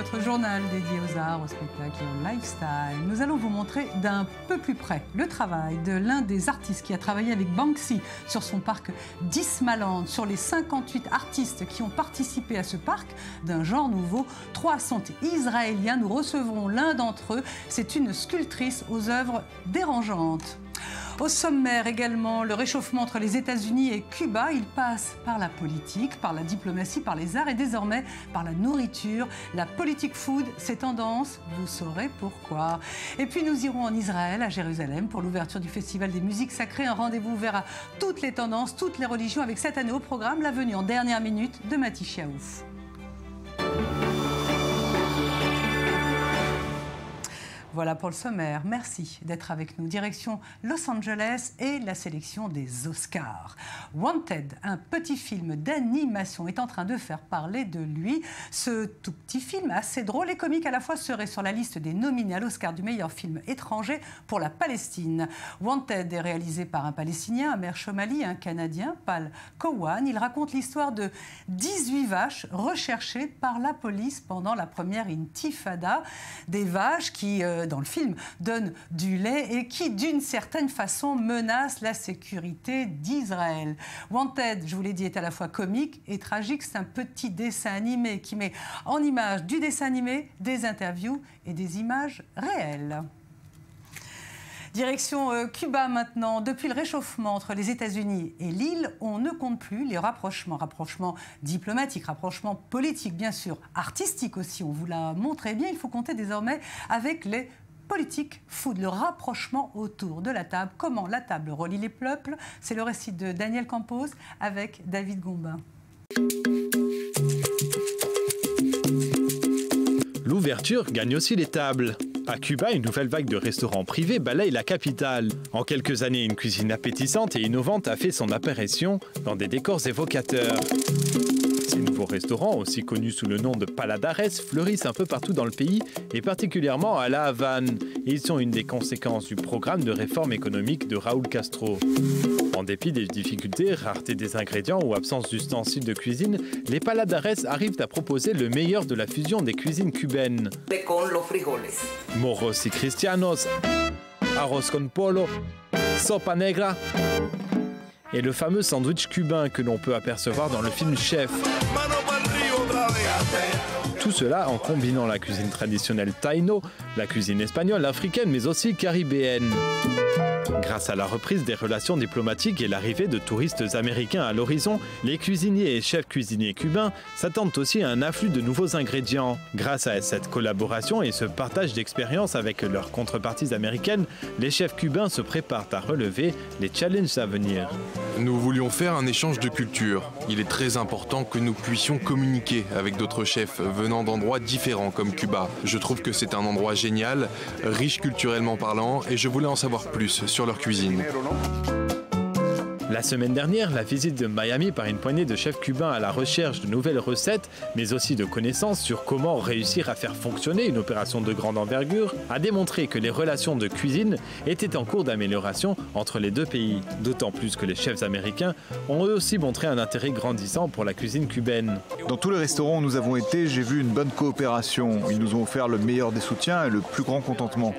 votre journal dédié aux arts, aux spectacles et au lifestyle. Nous allons vous montrer d'un peu plus près le travail de l'un des artistes qui a travaillé avec Banksy sur son parc d'Ismaland. Sur les 58 artistes qui ont participé à ce parc d'un genre nouveau, 3 sont israéliens. Nous recevrons l'un d'entre eux. C'est une sculptrice aux œuvres dérangeantes. Au sommaire également, le réchauffement entre les États-Unis et Cuba. Il passe par la politique, par la diplomatie, par les arts et désormais par la nourriture. La politique food, c'est tendance, vous saurez pourquoi. Et puis nous irons en Israël, à Jérusalem, pour l'ouverture du Festival des musiques sacrées. Un rendez-vous ouvert à toutes les tendances, toutes les religions, avec cette année au programme la venue en dernière minute de Mati Chiaouf. Voilà pour le sommaire. Merci d'être avec nous. Direction Los Angeles et la sélection des Oscars. Wanted, un petit film d'animation, est en train de faire parler de lui. Ce tout petit film, assez drôle et comique à la fois, serait sur la liste des nominés à l'Oscar du meilleur film étranger pour la Palestine. Wanted est réalisé par un Palestinien, Amer Chomali, un Canadien, Pal Kowan. Il raconte l'histoire de 18 vaches recherchées par la police pendant la première intifada. Des vaches qui, dans le film, donnent du lait et qui, d'une certaine façon, menacent la sécurité d'Israël. Wanted, je vous l'ai dit, est à la fois comique et tragique. C'est un petit dessin animé qui met en image du dessin animé, des interviews et des images réelles. Direction Cuba maintenant. Depuis le réchauffement entre les États-Unis et l'île, on ne compte plus les rapprochements. Rapprochements diplomatiques, rapprochements politiques, bien sûr, artistiques aussi. On vous l'a montré bien. Il faut compter désormais avec les politiques food, le rapprochement autour de la table. Comment la table relie les peuples? C'est le récit de Daniel Campos avec David Gombin. L'ouverture gagne aussi les tables. À Cuba, une nouvelle vague de restaurants privés balaye la capitale. En quelques années, une cuisine appétissante et innovante a fait son apparition dans des décors évocateurs. Ces nouveaux restaurants, aussi connus sous le nom de paladares, fleurissent un peu partout dans le pays et particulièrement à La Havane. Ils sont une des conséquences du programme de réforme économique de Raúl Castro. En dépit des difficultés, rareté des ingrédients ou absence d'ustensiles de cuisine, les paladares arrivent à proposer le meilleur de la fusion des cuisines cubaines. Moros y cristianos, arroz con polo, sopa negra et le fameux sandwich cubain que l'on peut apercevoir dans le film Chef. Tout cela en combinant la cuisine traditionnelle taïno, la cuisine espagnole, africaine, mais aussi caribéenne. Grâce à la reprise des relations diplomatiques et l'arrivée de touristes américains à l'horizon, les cuisiniers et chefs cuisiniers cubains s'attendent aussi à un afflux de nouveaux ingrédients. Grâce à cette collaboration et ce partage d'expériences avec leurs contreparties américaines, les chefs cubains se préparent à relever les challenges à venir. Nous voulions faire un échange de culture. Il est très important que nous puissions communiquer avec d'autres chefs venant d'endroits différents comme Cuba. Je trouve que c'est un endroit génial, riche culturellement parlant, et je voulais en savoir plus sur leur cuisine. La semaine dernière, la visite de Miami par une poignée de chefs cubains à la recherche de nouvelles recettes, mais aussi de connaissances sur comment réussir à faire fonctionner une opération de grande envergure, a démontré que les relations de cuisine étaient en cours d'amélioration entre les deux pays. D'autant plus que les chefs américains ont eux aussi montré un intérêt grandissant pour la cuisine cubaine. Dans tous les restaurants où nous avons été, j'ai vu une bonne coopération. Ils nous ont offert le meilleur des soutiens et le plus grand contentement.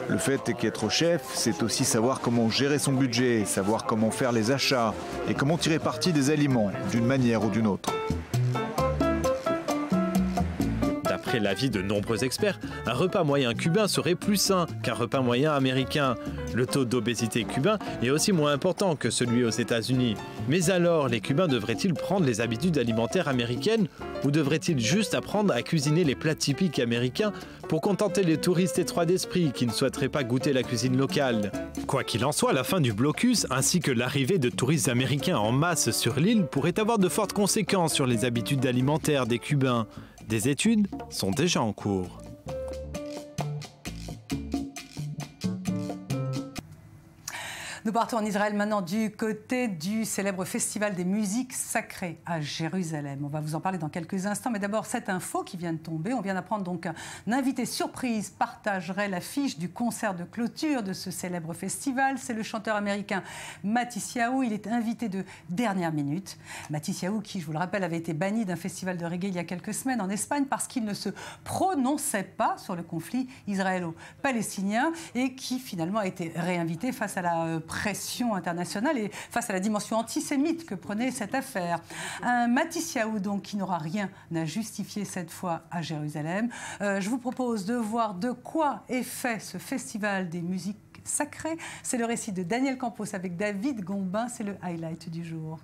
Le fait est qu'être chef, c'est aussi savoir comment gérer son budget, savoir comment faire les achats et comment tirer parti des aliments, d'une manière ou d'une autre. D'après l'avis de nombreux experts, un repas moyen cubain serait plus sain qu'un repas moyen américain. Le taux d'obésité cubain est aussi moins important que celui aux États-Unis. Mais alors, les Cubains devraient-ils prendre les habitudes alimentaires américaines ou devraient-ils juste apprendre à cuisiner les plats typiques américains pour contenter les touristes étroits d'esprit qui ne souhaiteraient pas goûter la cuisine locale? Quoi qu'il en soit, la fin du blocus ainsi que l'arrivée de touristes américains en masse sur l'île pourrait avoir de fortes conséquences sur les habitudes alimentaires des Cubains. Des études sont déjà en cours. Nous partons en Israël maintenant du côté du célèbre festival des musiques sacrées à Jérusalem. On va vous en parler dans quelques instants, mais d'abord cette info qui vient de tomber. On vient d'apprendre donc qu'un invité surprise partagerait l'affiche du concert de clôture de ce célèbre festival. C'est le chanteur américain Matisiaou. Il est invité de dernière minute. Matisiaou qui, je vous le rappelle, avait été banni d'un festival de reggae il y a quelques semaines en Espagne parce qu'il ne se prononçait pas sur le conflit israélo-palestinien et qui finalement a été réinvité face à la pression internationale et face à la dimension antisémite que prenait cette affaire. Un Matisiaou donc qui n'aura rien à justifier cette fois à Jérusalem. Je vous propose de voir de quoi est fait ce festival des musiques sacrées. C'est le récit de Daniel Campos avec David Gombin. C'est le highlight du jour.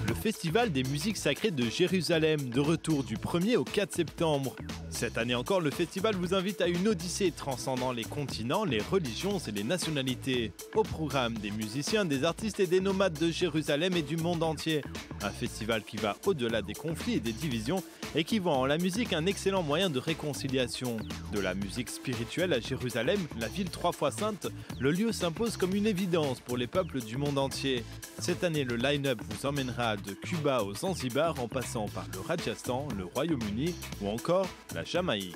Le Festival des musiques sacrées de Jérusalem, de retour du 1er au 4 septembre. Cette année encore, le festival vous invite à une odyssée transcendant les continents, les religions et les nationalités. Au programme, des musiciens, des artistes et des nomades de Jérusalem et du monde entier. Un festival qui va au-delà des conflits et des divisions et qui voit en la musique un excellent moyen de réconciliation. De la musique spirituelle à Jérusalem, la ville 3 fois sainte, le lieu s'impose comme une évidence pour les peuples du monde entier. Cette année, le line-up vous emmènera de Cuba au Zanzibar en passant par le Rajasthan, le Royaume-Uni ou encore la Jamaïque.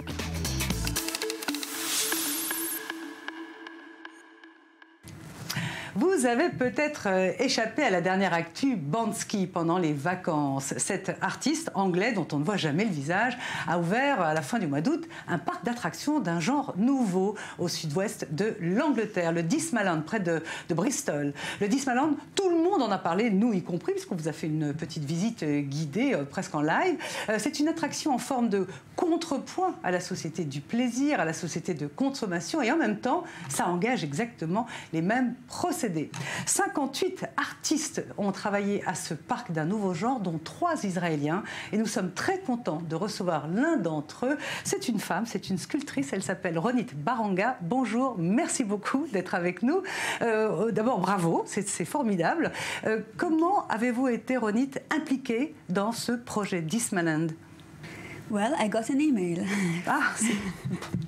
Vous avez peut-être échappé à la dernière actu Banksy pendant les vacances. Cet artiste anglais, dont on ne voit jamais le visage, a ouvert à la fin du mois d'août un parc d'attractions d'un genre nouveau au sud-ouest de l'Angleterre, le Dismaland, près de Bristol. Le Dismaland, tout le monde en a parlé, nous y compris, puisqu'on vous a fait une petite visite guidée, presque en live. C'est une attraction en forme de contrepoint à la société du plaisir, à la société de consommation, et en même temps, ça engage exactement les mêmes procédés. 58 artistes ont travaillé à ce parc d'un nouveau genre, dont 3 Israéliens. Et nous sommes très contents de recevoir l'un d'entre eux. C'est une femme, c'est une sculptrice. Elle s'appelle Ronit Baranga. Bonjour, merci beaucoup d'être avec nous. D'abord, bravo, c'est formidable. Comment avez-vous été, Ronit, impliquée dans ce projet Dismaland? Well, I got an email. Ah, c'est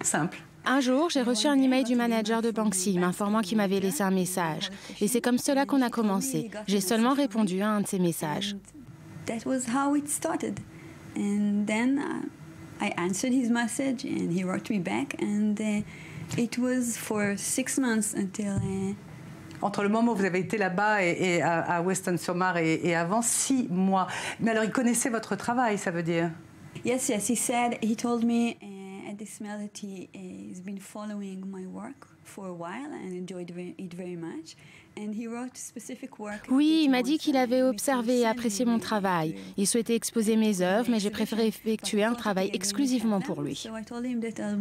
simple. Un jour, j'ai reçu un email du manager de Banksy m'informant qu'il m'avait laissé un message. Et c'est comme cela qu'on a commencé. J'ai seulement répondu à un de ses messages. That was how it started. And then I answered his message and he wrote me back and it was for 6 months until... Entre le moment où vous avez été là-bas et à Weston-sur-Mar et avant, 6 mois. Mais alors, il connaissait votre travail, ça veut dire? Yes, he told me... Dismaland, he has been following my work for a while and enjoyed it very much. And he wrote specific work. Oui, il m'a dit qu'il avait observé et apprécié mon travail. Il souhaitait exposer mes œuvres, mais j'ai préféré effectuer un travail exclusivement pour lui. So I told him that I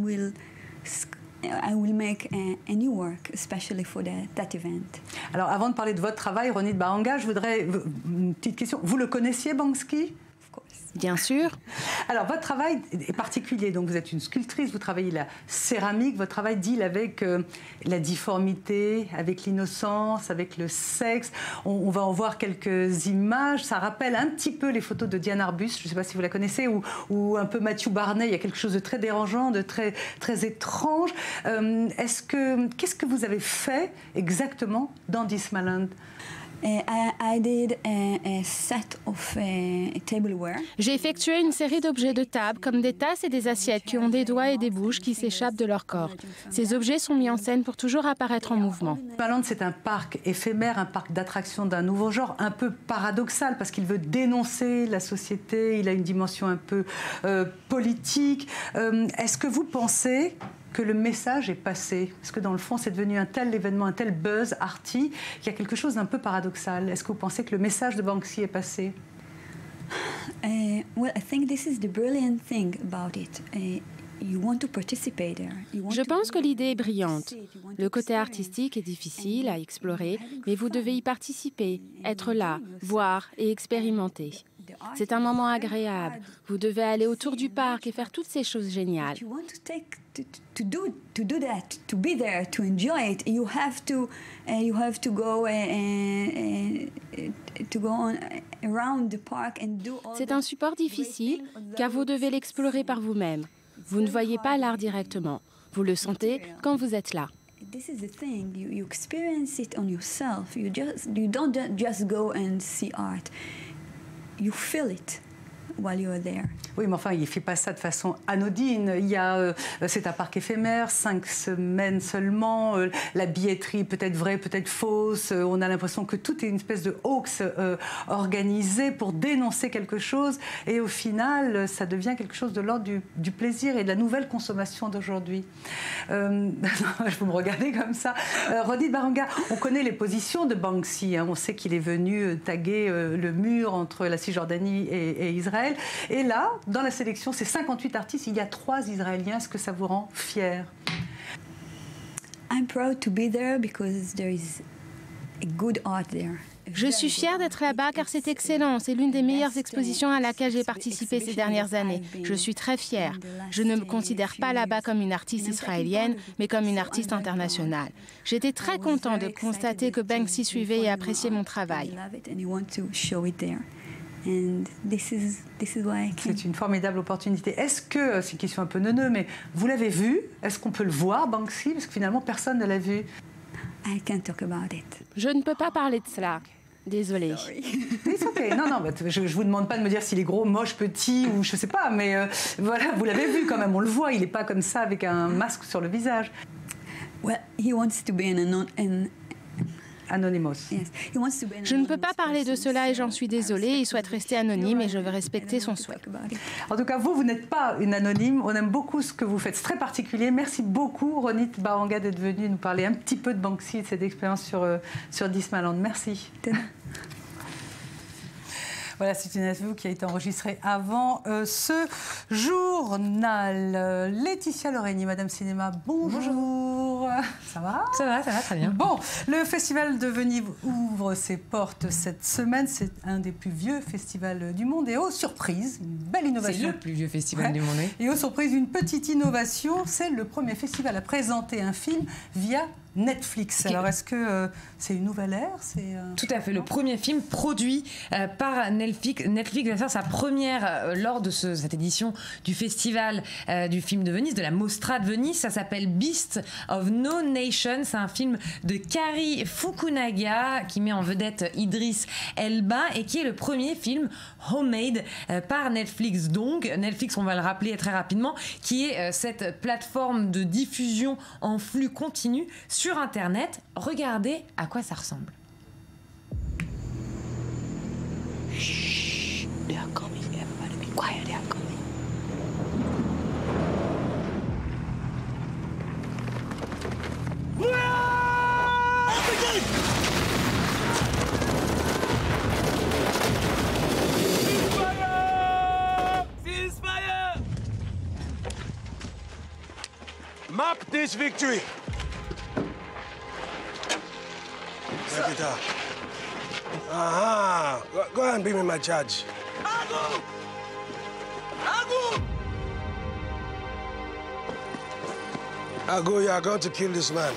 will make a new work, especially for that event. Alors, avant de parler de votre travail, Ronit Baranga, je voudrais une petite question. Vous le connaissiez, Banksy? Bien sûr. Alors, votre travail est particulier. Donc, vous êtes une sculptrice, vous travaillez la céramique. Votre travail deal avec la difformité, avec l'innocence, avec le sexe. On va en voir quelques images. Ça rappelle un petit peu les photos de Diane Arbus. Je ne sais pas si vous la connaissez, ou un peu Matthew Barney. Il y a quelque chose de très dérangeant, de très, très étrange. Qu'est-ce que vous avez fait exactement dans Dismaland? I did a set of tableware. J'ai effectué une série d'objets de table, comme des tasses et des assiettes qui ont des doigts et des bouches qui s'échappent de leur corps. Ces objets sont mis en scène pour toujours apparaître en mouvement. Dismaland, c'est un parc éphémère, un parc d'attractions d'un nouveau genre, un peu paradoxal, parce qu'il veut dénoncer la société, il a une dimension un peu politique. Est-ce que vous pensez que le message est passé? Parce que dans le fond, c'est devenu un tel événement, un tel buzz arty, qu'il y a quelque chose d'un peu paradoxal. Est-ce que vous pensez que le message de Banksy est passé? Well, I think this is the brilliant thing about it. Je pense que l'idée est brillante. Le côté artistique est difficile à explorer, mais vous devez y participer, être là, voir et expérimenter. C'est un moment agréable. Vous devez aller autour du parc et faire toutes ces choses géniales. To do that, to be there, to enjoy it, you have to go around the park and do all. C'est un support difficile car vous devez l'explorer par vous-même. Vous ne voyez pas l'art directement. Vous le sentez quand vous êtes là. This is the thing, you experience it on yourself. You don't just go and see art. You feel it while you are there. Oui, mais enfin, il ne fait pas ça de façon anodine. C'est un parc éphémère, 5 semaines seulement. La billetterie peut être vraie, peut être fausse. On a l'impression que tout est une espèce de hoax organisé pour dénoncer quelque chose. Et au final, ça devient quelque chose de l'ordre du plaisir et de la nouvelle consommation d'aujourd'hui. Vous me regardez comme ça. Ronit Baranga, on connaît les positions de Banksy. Hein. On sait qu'il est venu taguer le mur entre la Cisjordanie et Israël. Et là, dans la sélection, c'est 58 artistes, il y a 3 Israéliens. Est-ce que ça vous rend fier? I'm proud to be there because there is a good art there. Je suis fière d'être là-bas car c'est excellent. C'est l'une des meilleures expositions à laquelle j'ai participé ces dernières années. Je suis très fière. Je ne me considère pas là-bas comme une artiste israélienne, mais comme une artiste internationale. J'étais très content de constater que Banksy suivait et appréciait mon travail. C'est une formidable opportunité. Est-ce que, c'est une question un peu neuneux, mais vous l'avez vu? Est-ce qu'on peut le voir, Banksy? Parce que finalement, personne ne l'a vu. Je ne peux pas parler de cela. Désolée. C'est ok. Non, je vous demande pas de me dire s'il est gros, moche, petit ou je sais pas, mais voilà, vous l'avez vu quand même, on le voit, il n'est pas comme ça avec un masque sur le visage. Well, he wants to be Anonymous. Je ne peux pas parler de cela et j'en suis désolée. Il souhaite rester anonyme et je veux respecter son souhait. En tout cas, vous n'êtes pas une anonyme. On aime beaucoup ce que vous faites. C'est très particulier. Merci beaucoup, Ronit Baranga, d'être venue nous parler un petit peu de Banksy et de cette expérience sur Dismaland. Merci. Voilà, c'est une interview qui a été enregistrée avant ce journal. Laetitia Lorraini, Madame Cinéma, bonjour. Ça va ? Ça va, très bien. Bon, le Festival de Venise ouvre ses portes cette semaine. C'est un des plus vieux festivals du monde. Et aux surprises, une belle innovation. C'est le plus vieux festival du monde, oui. Et aux surprises, une petite innovation. C'est le premier festival à présenter un film via Netflix. Alors, est-ce que c'est une nouvelle ère? Tout à fait. Le premier film produit par Netflix va faire sa première lors de cette édition du Festival du film de Venise, de la Mostra de Venise. Ça s'appelle Beast of No Nation. C'est un film de Cary Fukunaga qui met en vedette Idris Elba et qui est le premier film homemade par Netflix. Donc, Netflix, on va le rappeler très rapidement, qui est cette plateforme de diffusion en flux continu sur Internet. Regardez à quoi ça ressemble. Shh, they are coming. Everybody be quiet, they are coming. Ceasefire! Map this victory. Check it out. Go ahead and be me my judge. Agu! Agu! Agu, you are going to kill this man.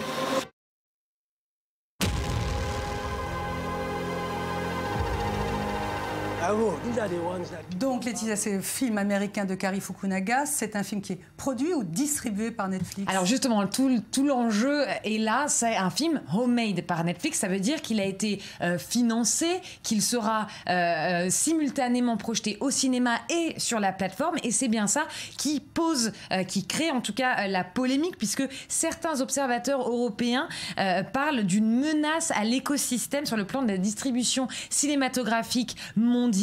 Donc, Laetitia, c'est un film américain de Cary Fukunaga. C'est un film qui est produit ou distribué par Netflix? Alors justement, tout l'enjeu est là. C'est un film homemade par Netflix. Ça veut dire qu'il a été financé, qu'il sera simultanément projeté au cinéma et sur la plateforme. Et c'est bien ça qui crée en tout cas la polémique, puisque certains observateurs européens parlent d'une menace à l'écosystème sur le plan de la distribution cinématographique mondiale.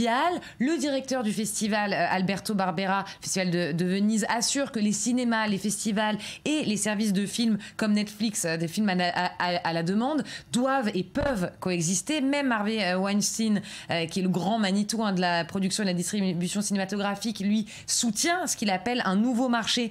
Le directeur du festival, Alberto Barbera, Festival de Venise, assure que les cinémas, les festivals et les services de films comme Netflix, des films à la demande, doivent et peuvent coexister. Même Harvey Weinstein, qui est le grand Manitou de la production et de la distribution cinématographique, lui soutient ce qu'il appelle un nouveau marché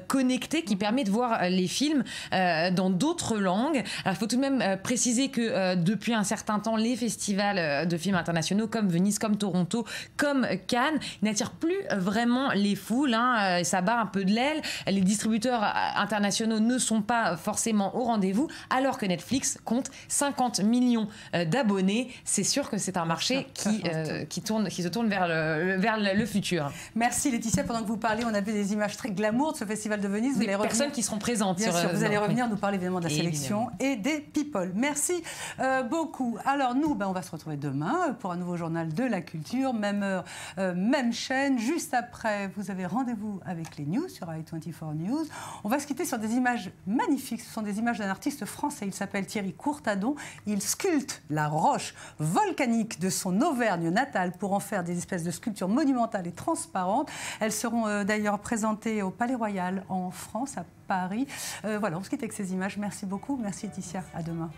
connecté qui permet de voir les films dans d'autres langues. Alors, il faut tout de même préciser que depuis un certain temps, les festivals de films internationaux comme Venise, comme Toronto comme Cannes. Il n'attire plus vraiment les foules, hein. Ça bat un peu de l'aile. Les distributeurs internationaux ne sont pas forcément au rendez-vous, alors que Netflix compte 50 millions d'abonnés. C'est sûr que c'est un marché qui se tourne vers le futur. Merci Laetitia. Pendant que vous parliez, on a vu des images très glamour de ce festival de Venise. Des personnes qui seront présentes. Bien sûr, vous allez revenir nous parler évidemment de la sélection et des people. Merci beaucoup. Alors nous, on va se retrouver demain pour un nouveau journal de la culture, même heure, même chaîne. Juste après, vous avez rendez-vous avec les news sur i24 News. On va se quitter sur des images magnifiques. Ce sont des images d'un artiste français. Il s'appelle Thierry Courtadon. Il sculpte la roche volcanique de son Auvergne natale pour en faire des espèces de sculptures monumentales et transparentes. Elles seront d'ailleurs présentées au Palais Royal en France, à Paris. Voilà, on se quitte avec ces images. Merci beaucoup. Merci Laetitia. À demain.